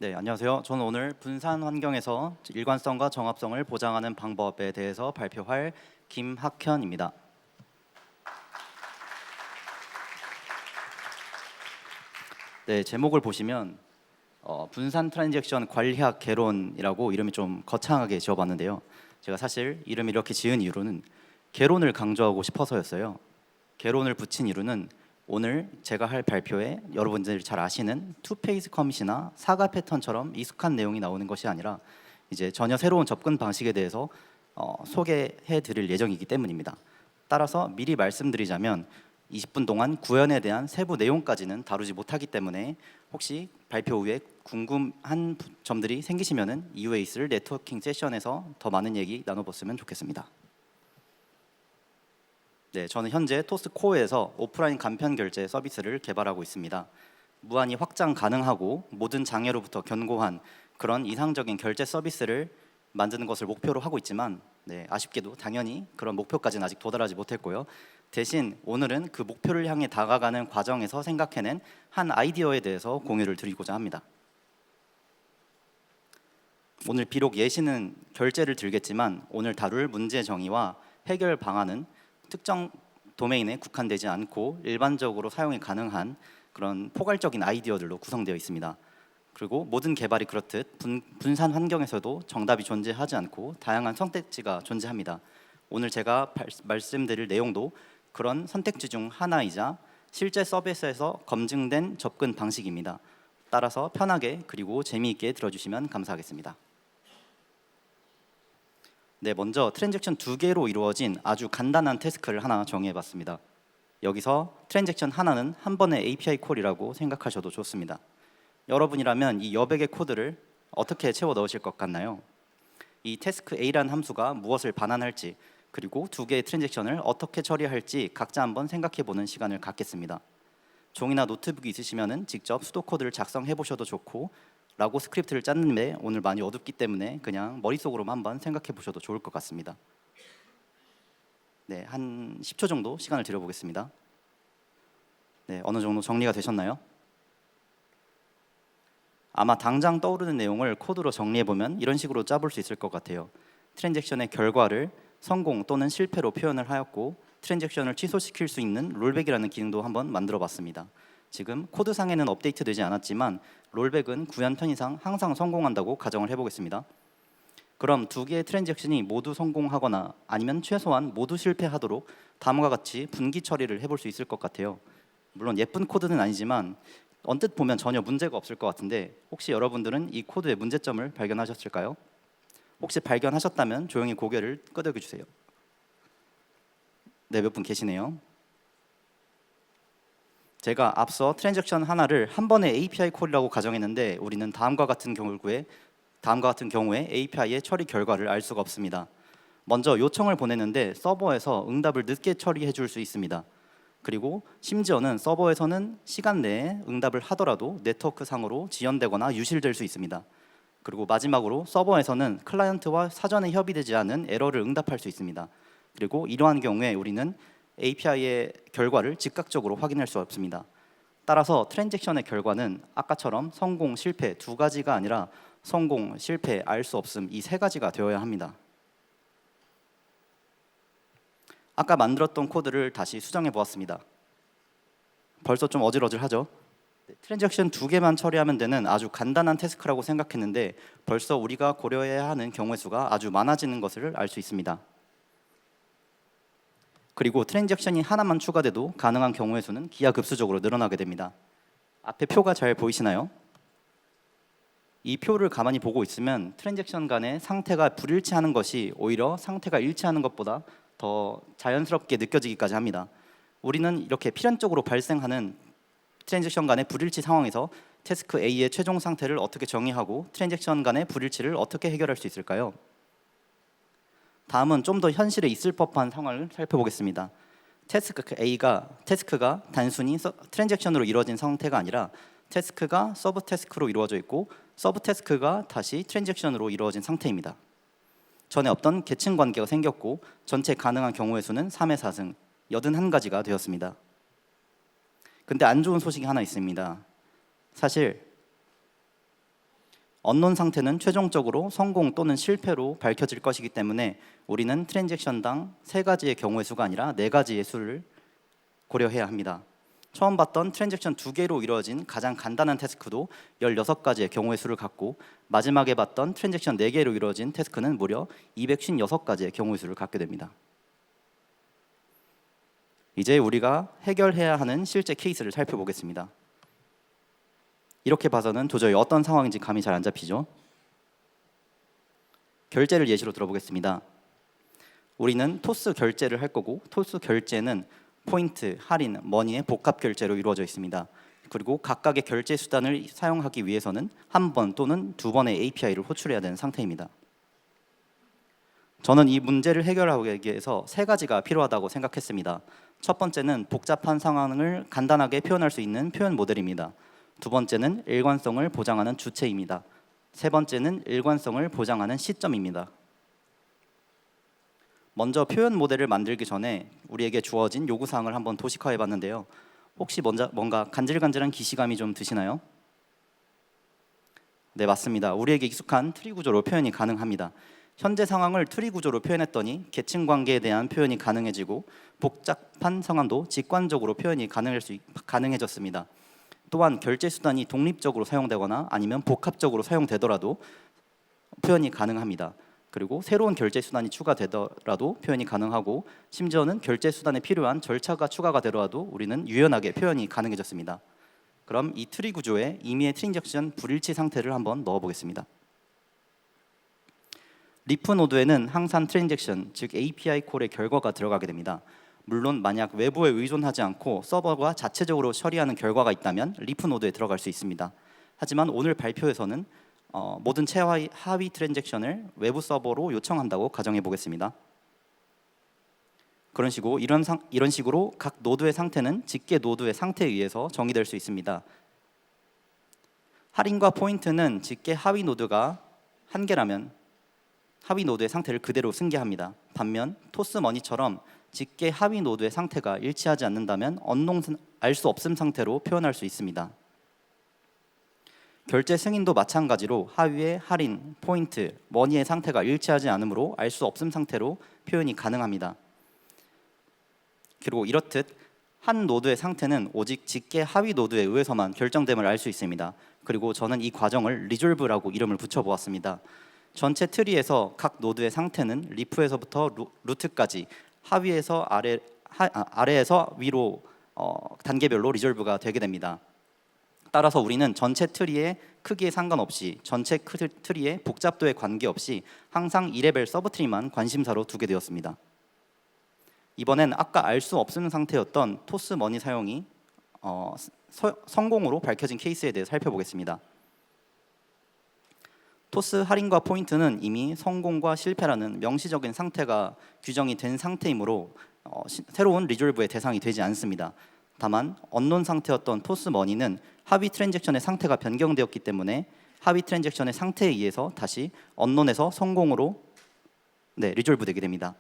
네, 안녕하세요. 저는 오늘 분산 환경에서 일관성과 정합성을 보장하는 방법에 대해서 발표할 김학현입니다. 네, 제목을 보시면 분산 트랜잭션 관리학 개론이라고 이름이 좀 거창하게 지어봤는데요. 제가 사실 이름을 이렇게 지은 이유로는 개론을 강조하고 싶어서였어요. 개론을 붙인 이유는 오늘 제가 할 발표에 여러분들이 잘 아시는 투페이스 커밋이나 사과 패턴처럼 익숙한 내용이 나오는 것이 아니라 이제 전혀 새로운 접근 방식에 대해서 소개해 드릴 예정이기 때문입니다. 따라서 미리 말씀드리자면 20분 동안 구현에 대한 세부 내용까지는 다루지 못하기 때문에 혹시 발표 후에 궁금한 점들이 생기시면은 이후에 있을 네트워킹 세션에서 더 많은 얘기 나눠봤으면 좋겠습니다. 네, 저는 현재 토스코어에서 오프라인 간편 결제 서비스를 개발하고 있습니다. 무한히 확장 가능하고 모든 장애로부터 견고한 그런 이상적인 결제 서비스를 만드는 것을 목표로 하고 있지만 아쉽게도 당연히 그런 목표까지는 아직 도달하지 못했고요. 대신 오늘은 그 목표를 향해 다가가는 과정에서 생각해낸 한 아이디어에 대해서 공유를 드리고자 합니다. 오늘 비록 예시는 결제를 들겠지만 오늘 다룰 문제 정의와 해결 방안은 특정 도메인에 국한되지 않고 일반적으로 사용이 가능한 그런 포괄적인 아이디어들로 구성되어 있습니다. 그리고 모든 개발이 그렇듯 분산 환경에서도 정답이 존재하지 않고 다양한 선택지가 존재합니다. 오늘 제가 말씀드릴 내용도 그런 선택지 중 하나이자 실제 서비스에서 검증된 접근 방식입니다. 따라서 편하게 그리고 재미있게 들어주시면 감사하겠습니다. 네, 먼저 트랜잭션 2개로 이루어진 아주 간단한 태스크를 하나 정해봤습니다. 여기서 트랜잭션 하나는 한 번의 API 콜이라고 생각하셔도 좋습니다. 여러분이라면 이 여백의 코드를 어떻게 채워 넣으실 것 같나요? 이 태스크 A라는 함수가 무엇을 반환할지 그리고 두 개의 트랜잭션을 어떻게 처리할지 각자 한번 생각해보는 시간을 갖겠습니다. 종이나 노트북이 있으시면 직접 수도 코드를 작성해 보셔도 좋고 라고 스크립트를 짰는데 오늘 많이 어둡기 때문에 그냥 머릿속으로만 한번 생각해 보셔도 좋을 것 같습니다. 네, 한 10초 정도 시간을 드려보겠습니다. 네, 어느 정도 정리가 되셨나요? 아마 당장 떠오르는 내용을 코드로 정리해보면 이런 식으로 짜볼 수 있을 것 같아요. 트랜잭션의 결과를 성공 또는 실패로 표현을 하였고 트랜잭션을 취소시킬 수 있는 롤백이라는 기능도 한번 만들어봤습니다. 지금 코드상에는 업데이트되지 않았지만 롤백은 구현 편의상 항상 성공한다고 가정을 해보겠습니다. 그럼 두 개의 트랜잭션이 모두 성공하거나 아니면 최소한 모두 실패하도록 다음과 같이 분기 처리를 해볼 수 있을 것 같아요. 물론 예쁜 코드는 아니지만 언뜻 보면 전혀 문제가 없을 것 같은데 혹시 여러분들은 이 코드의 문제점을 발견하셨을까요? 혹시 발견하셨다면 조용히 고개를 끄덕여 주세요. 네, 몇 분 계시네요. 제가 앞서 트랜잭션 하나를 한 번의 API 콜이라고 가정했는데 우리는 다음과 같은 경우에 API의 처리 결과를 알 수가 없습니다. 먼저 요청을 보내는데 서버에서 응답을 늦게 처리해 줄 수 있습니다. 그리고 심지어는 서버에서는 시간 내에 응답을 하더라도 네트워크 상으로 지연되거나 유실될 수 있습니다. 그리고 마지막으로 서버에서는 클라이언트와 사전에 협의되지 않은 에러를 응답할 수 있습니다. 그리고 이러한 경우에 우리는 API의 결과를 즉각적으로 확인할 수 없습니다. 따라서 트랜잭션의 결과는 아까처럼 성공, 실패 두 가지가 아니라 성공, 실패, 알 수 없음 이 세 가지가 되어야 합니다. 아까 만들었던 코드를 다시 수정해 보았습니다. 벌써 좀 어질어질하죠? 트랜잭션 2개만 처리하면 되는 아주 간단한 태스크라고 생각했는데 벌써 우리가 고려해야 하는 경우의 수가 아주 많아지는 것을 알 수 있습니다. 그리고 트랜잭션이 하나만 추가돼도 가능한 경우의 수는 기하급수적으로 늘어나게 됩니다. 앞에 표가 잘 보이시나요? 이 표를 가만히 보고 있으면 트랜잭션 간의 상태가 불일치하는 것이 오히려 상태가 일치하는 것보다 더 자연스럽게 느껴지기까지 합니다. 우리는 이렇게 필연적으로 발생하는 트랜잭션 간의 불일치 상황에서 태스크 A의 최종 상태를 어떻게 정의하고 트랜잭션 간의 불일치를 어떻게 해결할 수 있을까요? 다음은 좀 더 현실에 있을 법한 상황을 살펴보겠습니다. 태스크가 단순히 트랜잭션으로 이루어진 상태가 아니라 태스크가 서브 태스크로 이루어져 있고 서브 태스크가 다시 트랜잭션으로 이루어진 상태입니다. 전에 없던 계층 관계가 생겼고 전체 가능한 경우의 수는 3의 4승 81가지가 되었습니다. 근데 안 좋은 소식이 하나 있습니다. 사실 언론 상태는 최종적으로 성공 또는 실패로 밝혀질 것이기 때문에 우리는 트랜잭션당 3가지의 경우의 수가 아니라 4가지의 수를 고려해야 합니다. 처음 봤던 트랜잭션 2개로 이루어진 가장 간단한 태스크도 16가지의 경우의 수를 갖고 마지막에 봤던 트랜잭션 4개로 이루어진 태스크는 무려 256가지의 경우의 수를 갖게 됩니다. 이제 우리가 해결해야 하는 실제 케이스를 살펴보겠습니다. 이렇게 봐서는 도저히 어떤 상황인지 감이 잘 안 잡히죠? 결제를 예시로 들어보겠습니다. 우리는 토스 결제를 할 거고 토스 결제는 포인트, 할인, 머니의 복합 결제로 이루어져 있습니다. 그리고 각각의 결제 수단을 사용하기 위해서는 한 번 또는 2번의 API를 호출해야 되는 상태입니다. 저는 이 문제를 해결하기 위해서 3가지가 필요하다고 생각했습니다. 첫 번째는 복잡한 상황을 간단하게 표현할 수 있는 표현 모델입니다. 두 번째는 일관성을 보장하는 주체입니다. 세 번째는 일관성을 보장하는 시점입니다. 먼저 표현 모델을 만들기 전에 우리에게 주어진 요구사항을 한번 도식화해 봤는데요. 혹시 뭔가 간질간질한 기시감이 좀 드시나요? 네, 맞습니다. 우리에게 익숙한 트리 구조로 표현이 가능합니다. 현재 상황을 트리 구조로 표현했더니 계층 관계에 대한 표현이 가능해지고 복잡한 상황도 직관적으로 표현이 가능해졌습니다. 또한 결제 수단이 독립적으로 사용되거나 아니면 복합적으로 사용되더라도 표현이 가능합니다. 그리고 새로운 결제 수단이 추가되더라도 표현이 가능하고 심지어는 결제 수단에 필요한 절차가 추가가 되더라도 우리는 유연하게 표현이 가능해졌습니다. 그럼 이 트리 구조에 임의의 트랜잭션 불일치 상태를 한번 넣어보겠습니다. 리프 노드에는 항상 트랜잭션, 즉 API 콜의 결과가 들어가게 됩니다. 물론 만약 외부에 의존하지 않고 서버가 자체적으로 처리하는 결과가 있다면 리프 노드에 들어갈 수 있습니다. 하지만 오늘 발표에서는 모든 하위 트랜잭션을 외부 서버로 요청한다고 가정해 보겠습니다. 이런 식으로 각 노드의 상태는 직계 노드의 상태에 의해서 정의될 수 있습니다. 할인과 포인트는 직계 하위 노드가 한 개라면 하위 노드의 상태를 그대로 승계합니다. 반면 토스 머니처럼 직계 하위 노드의 상태가 일치하지 않는다면 알 수 없음 상태로 표현할 수 있습니다. 결제 승인도 마찬가지로 하위의 할인, 포인트, 머니의 상태가 일치하지 않으므로 알 수 없음 상태로 표현이 가능합니다. 그리고 이렇듯 한 노드의 상태는 오직 직계 하위 노드에 의해서만 결정됨을 알 수 있습니다. 그리고 저는 이 과정을 리졸브라고 이름을 붙여보았습니다. 전체 트리에서 각 노드의 상태는 리프에서부터 루트까지 하위에서 아래에서 위로 단계별로 리졸브가 되게 됩니다. 따라서 우리는 전체 트리의 크기에 상관없이 전체 트리의 복잡도에 관계없이 항상 2레벨 서브트리만 관심사로 두게 되었습니다. 이번엔 아까 알 수 없는 상태였던 토스 머니 사용이 성공으로 밝혀진 케이스에 대해 살펴보겠습니다. 토스 할인과 포인트는 이미 성공과 실패라는 명시적인 상태가 규정이 된 상태이므로 새로운 리졸브의 대상이 되지 않습니다. 다만 언론 상태였던 토스 머니는 하위 트랜잭션의 상태가 변경되었기 때문에 하위 트랜잭션의 상태에 의해서 다시 언론에서 성공으로 리졸브되게 됩니다.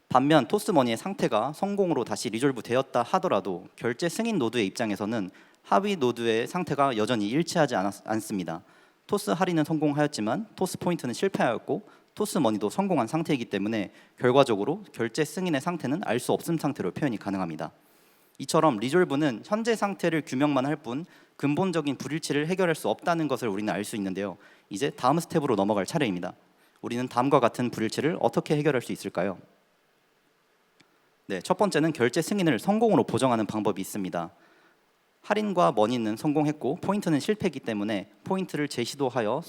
반면 토스 머니의 상태가 성공으로 다시 리졸브 되었다 하더라도 결제 승인 노드의 입장에서는 하위 노드의 상태가 여전히 일치하지 않습니다. 토스 할인은 성공하였지만 토스 포인트는 실패하였고 토스 머니도 성공한 상태이기 때문에 결과적으로 결제 승인의 상태는 알 수 없음 상태로 표현이 가능합니다. 이처럼 리졸브는 현재 상태를 규명만 할 뿐 근본적인 불일치를 해결할 수 없다는 것을 우리는 알 수 있는데요. 이제 다음 스텝으로 넘어갈 차례입니다. 우리는 다음과 같은 불일치를 어떻게 해결할 수 있을까요? 첫 번째는 결제 승인을 성공으로 보정하는 방법이 있습니다. 할인과 머니는 성공했고 포인트는 실패했기 때문에 포인트를 재시도하여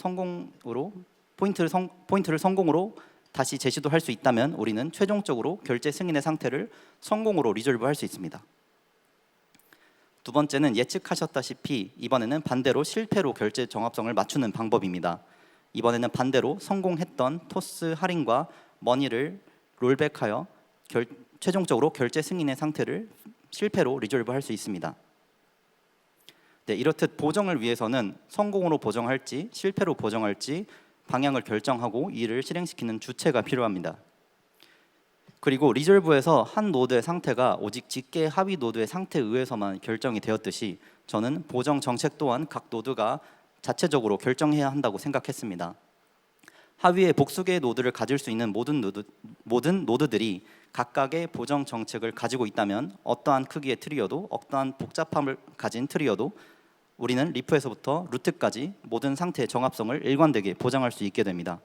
포인트를 성공으로 다시 재시도할 수 있다면 우리는 최종적으로 결제 승인의 상태를 성공으로 리졸브할 수 있습니다. 두 번째는 예측하셨다시피 이번에는 반대로 실패로 결제 정합성을 맞추는 방법입니다. 이번에는 반대로 성공했던 토스 할인과 머니를 롤백하여 최종적으로 결제 승인의 상태를 실패로 리졸브할 수 있습니다. 이렇듯 보정을 위해서는 성공으로 보정할지 실패로 보정할지 방향을 결정하고 이를 실행시키는 주체가 필요합니다. 그리고 리졸브에서 한 노드의 상태가 오직 직계 하위 노드의 상태에 의해서만 결정이 되었듯이 저는 보정 정책 또한 각 노드가 자체적으로 결정해야 한다고 생각했습니다. 하위에 복수계의 노드를 가질 수 있는 모든 노드들이 각각의 보정 정책을 가지고 있다면 어떠한 크기의 트리여도 어떠한 복잡함을 가진 트리여도 우리는 리프에서부터 루트까지 모든 상태의 정합성을 일관되게 보장할 수 있게 됩니다.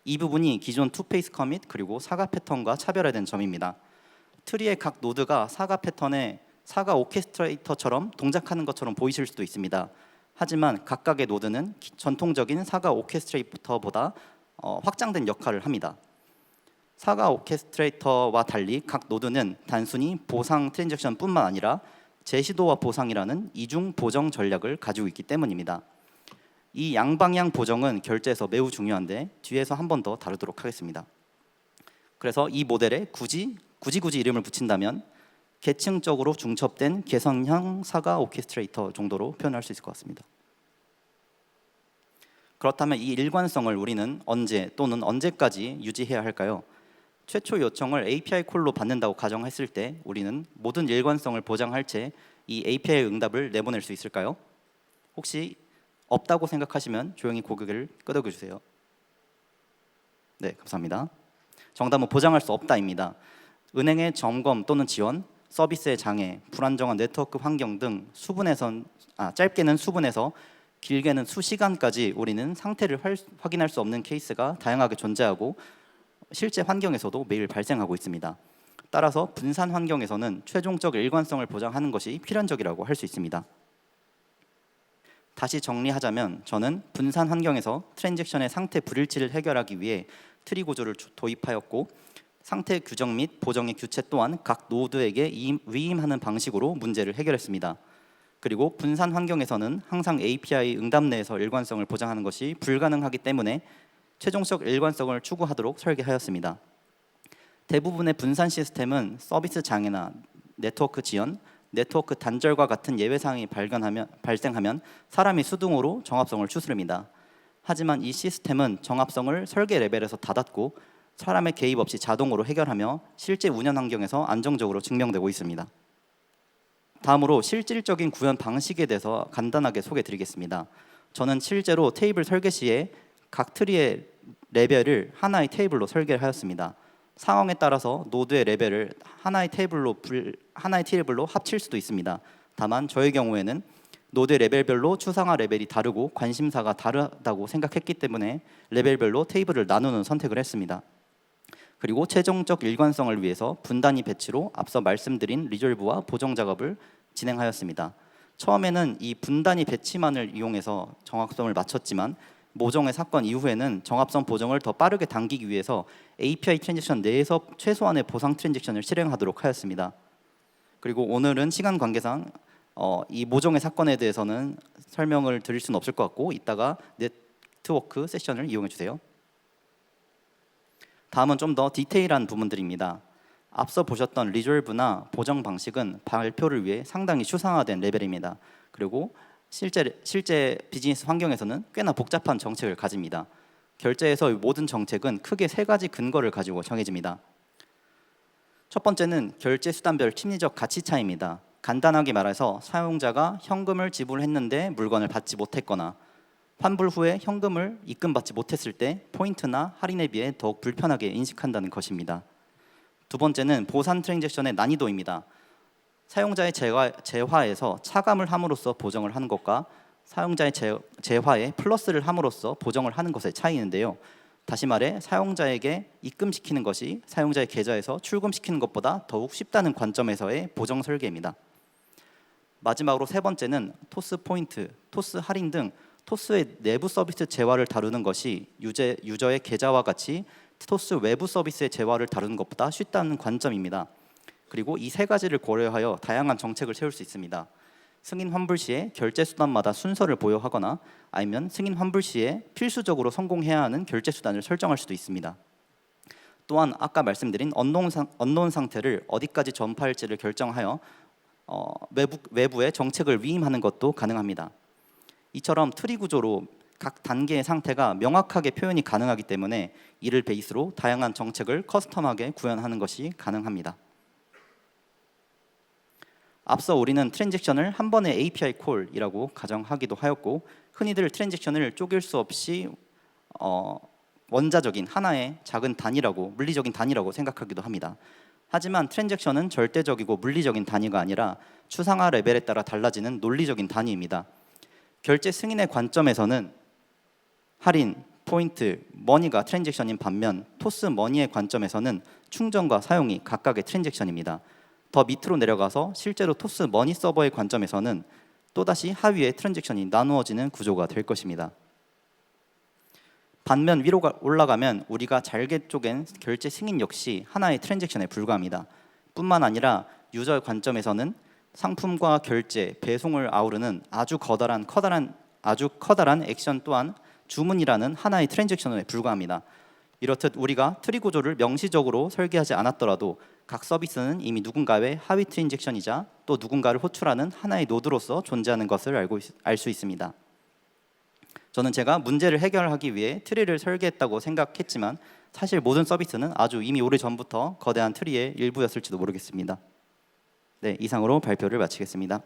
이 부분이 기존 투페이스 커밋 그리고 사가 패턴과 차별화된 점입니다. 트리의 각 노드가 사가 패턴의 사가 오케스트레이터처럼 동작하는 것처럼 보이실 수도 있습니다. 하지만 각각의 노드는 전통적인 사가 오케스트레이터보다 확장된 역할을 합니다. 사가 오케스트레이터와 달리 각 노드는 단순히 보상 트랜잭션뿐만 아니라 재시도와 보상이라는 이중 보정 전략을 가지고 있기 때문입니다. 이 양방향 보정은 결제에서 매우 중요한데 뒤에서 한 번 더 다루도록 하겠습니다. 그래서 이 모델에 굳이 이름을 붙인다면 계층적으로 중첩된 개선형 사가 오케스트레이터 정도로 표현할 수 있을 것 같습니다. 그렇다면 이 일관성을 우리는 언제 또는 언제까지 유지해야 할까요? 최초 요청을 API 콜로 받는다고 가정했을 때 우리는 모든 일관성을 보장할 채 이 API 응답을 내보낼 수 있을까요? 혹시 없다고 생각하시면 조용히 고개를 끄덕여 주세요. 네, 감사합니다. 정답은 보장할 수 없다입니다. 은행의 점검 또는 지원, 서비스의 장애, 불안정한 네트워크 환경 등 짧게는 수분에서 길게는 수시간까지 우리는 상태를 확인할 수 없는 케이스가 다양하게 존재하고 실제 환경에서도 매일 발생하고 있습니다. 따라서 분산 환경에서는 최종적 일관성을 보장하는 것이 필연적이라고 할 수 있습니다. 다시 정리하자면 저는 분산 환경에서 트랜잭션의 상태 불일치를 해결하기 위해 트리 구조를 도입하였고 상태 규정 및 보정의 규체 또한 각 노드에게 위임하는 방식으로 문제를 해결했습니다. 그리고 분산 환경에서는 항상 API 응답 내에서 일관성을 보장하는 것이 불가능하기 때문에 최종적 일관성을 추구하도록 설계하였습니다. 대부분의 분산 시스템은 서비스 장애나 네트워크 지연, 네트워크 단절과 같은 예외 사항이 발생하면 사람이 수동으로 정합성을 추스릅니다. 하지만 이 시스템은 정합성을 설계 레벨에서 닫았고 사람의 개입 없이 자동으로 해결하며 실제 운영 환경에서 안정적으로 증명되고 있습니다. 다음으로 실질적인 구현 방식에 대해서 간단하게 소개드리겠습니다. 저는 실제로 테이블 설계 시에 각 트리의 레벨을 하나의 테이블로 설계하였습니다. 상황에 따라서 노드의 레벨을 하나의 테이블로 합칠 수도 있습니다. 다만 저의 경우에는 노드 레벨별로 추상화 레벨이 다르고 관심사가 다르다고 생각했기 때문에 레벨별로 테이블을 나누는 선택을 했습니다. 그리고 최종적 일관성을 위해서 분단위 배치로 앞서 말씀드린 리졸브와 보정 작업을 진행하였습니다. 처음에는 이 분단위 배치만을 이용해서 정확성을 맞췄지만 모정의 사건 이후에는 정합성 보정을 더 빠르게 당기기 위해서 API 트랜잭션 내에서 최소한의 보상 트랜잭션을 실행하도록 하였습니다. 그리고 오늘은 시간 관계상 이 모정의 사건에 대해서는 설명을 드릴 수는 없을 것 같고 이따가 네트워크 세션을 이용해 주세요. 다음은 좀 더 디테일한 부분들입니다. 앞서 보셨던 리졸브나 보정 방식은 발표를 위해 상당히 추상화된 레벨입니다. 그리고 실제 비즈니스 환경에서는 꽤나 복잡한 정책을 가집니다. 결제에서 모든 정책은 크게 세 가지 근거를 가지고 정해집니다. 첫 번째는 결제 수단별 심리적 가치 차이입니다. 간단하게 말해서 사용자가 현금을 지불했는데 물건을 받지 못했거나 환불 후에 현금을 입금받지 못했을 때 포인트나 할인에 비해 더욱 불편하게 인식한다는 것입니다. 두 번째는 보상 트랜잭션의 난이도입니다. 사용자의 재화에서 차감을 함으로써 보정을 하는 것과 사용자의 재화에 플러스를 함으로써 보정을 하는 것의 차이인데요. 다시 말해 사용자에게 입금시키는 것이 사용자의 계좌에서 출금시키는 것보다 더욱 쉽다는 관점에서의 보정 설계입니다. 마지막으로 세 번째는 토스 포인트, 토스 할인 등 토스의 내부 서비스 재화를 다루는 것이 유저의 계좌와 같이 토스 외부 서비스의 재화를 다루는 것보다 쉽다는 관점입니다. 그리고 이 세 가지를 고려하여 다양한 정책을 세울 수 있습니다. 승인 환불 시에 결제 수단마다 순서를 보유하거나 아니면 승인 환불 시에 필수적으로 성공해야 하는 결제 수단을 설정할 수도 있습니다. 또한 아까 말씀드린 언노운 상태를 어디까지 전파할지를 결정하여 외부에 정책을 위임하는 것도 가능합니다. 이처럼 트리 구조로 각 단계의 상태가 명확하게 표현이 가능하기 때문에 이를 베이스로 다양한 정책을 커스텀하게 구현하는 것이 가능합니다. 앞서 우리는 트랜잭션을 한 번의 API 콜이라고 가정하기도 하였고, 흔히들 트랜잭션을 쪼갤 수 없이 원자적인 하나의 작은 단위라고, 물리적인 단위라고 생각하기도 합니다. 하지만 트랜잭션은 절대적이고 물리적인 단위가 아니라 추상화 레벨에 따라 달라지는 논리적인 단위입니다. 결제 승인의 관점에서는 할인, 포인트, 머니가 트랜잭션인 반면 토스 머니의 관점에서는 충전과 사용이 각각의 트랜잭션입니다. 더 밑으로 내려가서 실제로 토스 머니 서버의 관점에서는 또다시 하위의 트랜잭션이 나누어지는 구조가 될 것입니다. 반면 위로 올라가면 우리가 잘게 쪼갠 결제 승인 역시 하나의 트랜잭션에 불과합니다. 뿐만 아니라 유저 관점에서는 상품과 결제, 배송을 아우르는 아주 커다란 액션 또한 주문이라는 하나의 트랜잭션에 불과합니다. 이렇듯 우리가 트리 구조를 명시적으로 설계하지 않았더라도 각 서비스는 이미 누군가의 하위 트랜잭션이자 또 누군가를 호출하는 하나의 노드로서 존재하는 것을 알 수 있습니다. 저는 제가 문제를 해결하기 위해 트리를 설계했다고 생각했지만 사실 모든 서비스는 아주 이미 오래전부터 거대한 트리의 일부였을지도 모르겠습니다. 네, 이상으로 발표를 마치겠습니다.